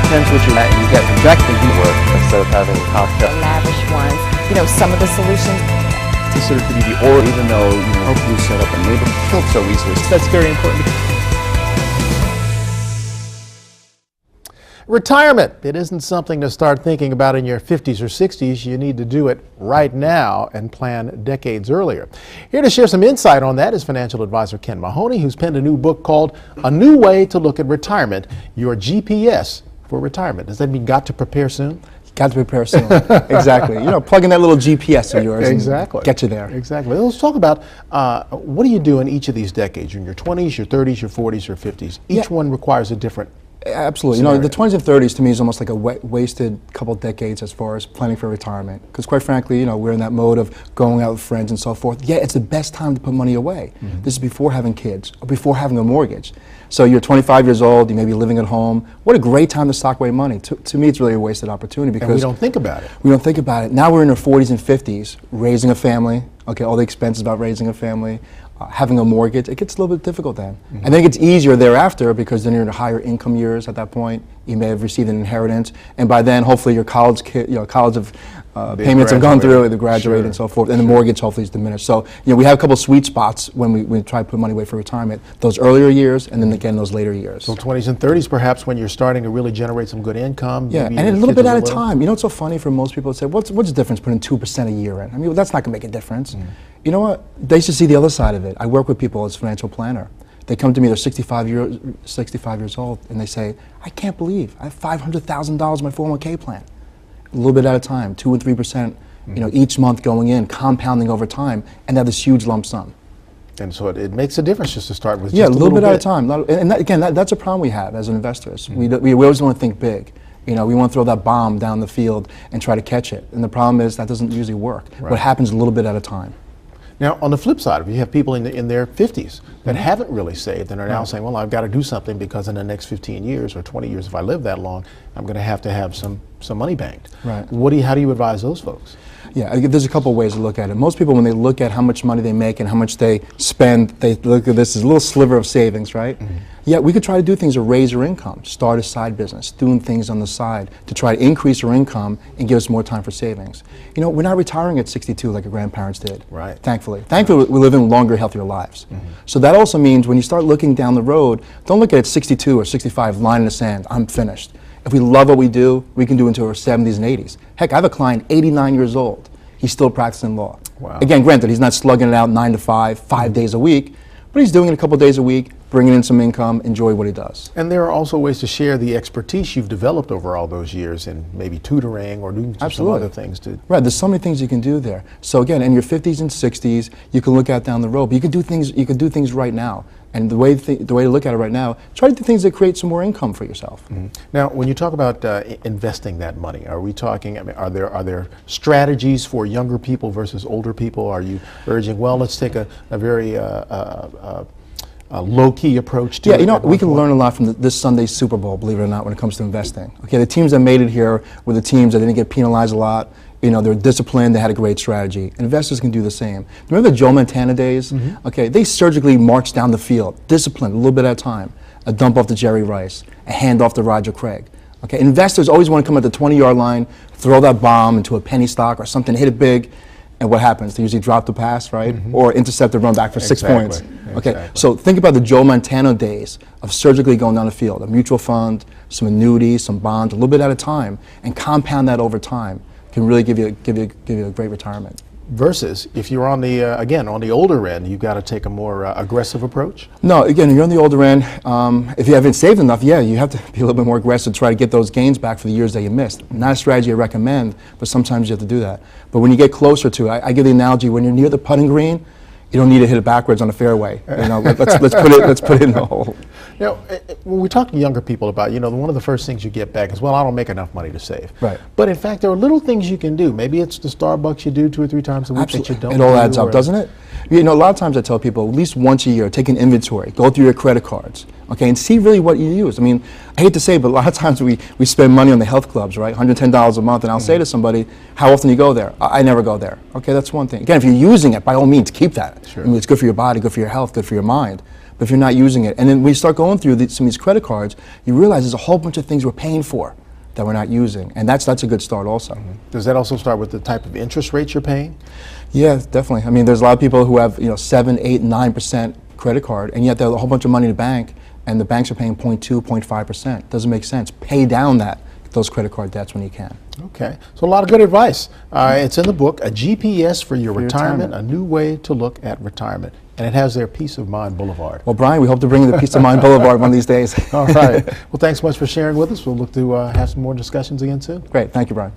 depends what you're at, and you get rejected. You work instead of having cocktail. Lavish ones. You know, some of the solutions. Considered to be the or, even though you set up a neighborhood killed so easily. That's very important. Retirement. It isn't something to start thinking about in your 50s or 60s. You need to do it right now and plan decades earlier. Here to share some insight on that is financial advisor Ken Mahoney, who's penned a new book called A New Way to Look at Retirement, Your GPS for Retirement. Does that mean got to prepare soon? Got to prepare soon. Exactly. You know, plug in that little GPS of yours exactly. And get you there. Exactly. Let's talk about what do you do in each of these decades? You're in your 20s, your 30s, your 40s, your 50s. Each one requires a different Absolutely. scenario. You know, the 20s and 30s to me is almost like a wasted couple decades as far as planning for retirement. Because quite frankly, you know, we're in that mode of going out with friends and so forth. Yeah, it's the best time to put money away. Mm-hmm. This is before having kids or before having a mortgage. So you're 25 years old, you may be living at home. What a great time to stock away money. To me, it's really a wasted opportunity because and we don't think about it. We don't think about it. Now we're in our 40s and 50s, raising a family. Okay, all the expenses about raising a family. Having a mortgage, it gets a little bit difficult then. Mm-hmm. And then it gets easier thereafter because then you're in the higher income years at that point. You may have received an inheritance, and by then hopefully your college payments have gone through, they graduated and so forth, and the mortgage hopefully is diminished. So we have a couple of sweet spots when we try to put money away for retirement. Those earlier years, and then again those later years. So 20s and 30s perhaps when you're starting to really generate some good income. Yeah, and a little bit at a time. You know what's so funny for most people to say, what's the difference putting 2% a year in? I mean, that's not going to make a difference. Mm. You know what? They should see the other side of it. I work with people as a financial planner. They come to me, they're 65 years old, and they say, I can't believe I have $500,000 in my 401k plan. A little bit at a time, 2 and 3%, each month going in, compounding over time, and they have this huge lump sum. And so it makes a difference just to start with. Yeah, just a little bit at a time. And that's a problem we have as investors. Mm-hmm. We always want to think big. We want to throw that bomb down the field and try to catch it. And the problem is that doesn't usually work. Right. What happens a little bit at a time. Now, on the flip side of it, you have people in their 50s that haven't really saved and are now saying, well, I've got to do something because in the next 15 years or 20 years, if I live that long, I'm going to have some money banked. Right. How do you advise those folks? Yeah, there's a couple of ways to look at it. Most people, when they look at how much money they make and how much they spend, they look at this as a little sliver of savings, right? Mm-hmm. Yeah, we could try to do things to raise our income, start a side business, doing things on the side to try to increase our income and give us more time for savings. We're not retiring at 62 like our grandparents did. Right. Thankfully. Thankfully, we're living longer, healthier lives. Mm-hmm. So that also means when you start looking down the road, don't look at it 62 or 65, line in the sand, I'm finished. If we love what we do, we can do it into our 70s and 80s. Heck, I have a client, 89 years old. He's still practicing law. Wow. Again, granted, he's not slugging it out 9 to 5, 5 days a week, but he's doing it a couple days a week, bringing in some income, enjoy what he does. And there are also ways to share the expertise you've developed over all those years in maybe tutoring or doing some other things too. Right, there's so many things you can do there. So again, in your 50s and 60s, you can look out down the road, but you can do things right now. And the way to look at it right now, try to do things that create some more income for yourself. Mm-hmm. Now, when you talk about investing that money, are we talking? I mean, are there strategies for younger people versus older people? Are you urging, well, let's take a very low-key approach to it? Yeah, we can learn a lot from this Sunday's Super Bowl, believe it or not, when it comes to investing. Okay, the teams that made it here were the teams that didn't get penalized a lot. They're disciplined, they had a great strategy. Investors can do the same. Remember the Joe Montana days? Mm-hmm. Okay, they surgically marched down the field, disciplined, a little bit at a time. A dump off to Jerry Rice, a hand off to Roger Craig. Okay, investors always want to come at the 20-yard line, throw that bomb into a penny stock or something, hit it big, and what happens? They usually drop the pass, right? Mm-hmm. Or intercept the run back for 6 points. Okay, so think about the Joe Montana days of surgically going down the field. A mutual fund, some annuities, some bonds, a little bit at a time, and compound that over time. Can really give you a great retirement. Versus if you're on the older end, you've got to take a more aggressive approach. No, again, you're on the older end. If you haven't saved enough, yeah, you have to be a little bit more aggressive to try to get those gains back for the years that you missed. Not a strategy I recommend, but sometimes you have to do that. But when you get closer to it, I give the analogy when you're near the putting green, you don't need to hit it backwards on the fairway. Let's put it in the hole. When we talk to younger people about, one of the first things you get back is, well, I don't make enough money to save. Right. But in fact, there are little things you can do. Maybe it's the Starbucks you do 2 or 3 times a week that you don't do. It all adds up, doesn't it? A lot of times I tell people, at least once a year, take an inventory, go through your credit cards, okay, and see really what you use. I mean, I hate to say it, but a lot of times we spend money on the health clubs, right? $110 a month, and I'll say to somebody, how often do you go there? I never go there. Okay, that's one thing. Again, if you're using it, by all means, keep that. Sure. I mean, it's good for your body, good for your health, good for your mind. but if you're not using it, and then when you start going through some of these credit cards, you realize there's a whole bunch of things we're paying for that we're not using, and that's a good start also. Does that also start with the type of interest rates you're paying? Yeah, definitely. I mean, there's a lot of people who have 7, 8, 9% credit card, and yet they have a whole bunch of money in the bank, and the banks are paying 0.2, 0.5%. Doesn't make sense. Pay down those credit card debts when you can. Okay, so a lot of good advice. It's in the book, A GPS for Your Retirement, a new way to look at retirement. And it has their Peace of Mind Boulevard. Well, Brian, we hope to bring you the Peace of Mind Boulevard one of these days. All right. Well, thanks so much for sharing with us. We'll look to have some more discussions again soon. Great. Thank you, Brian.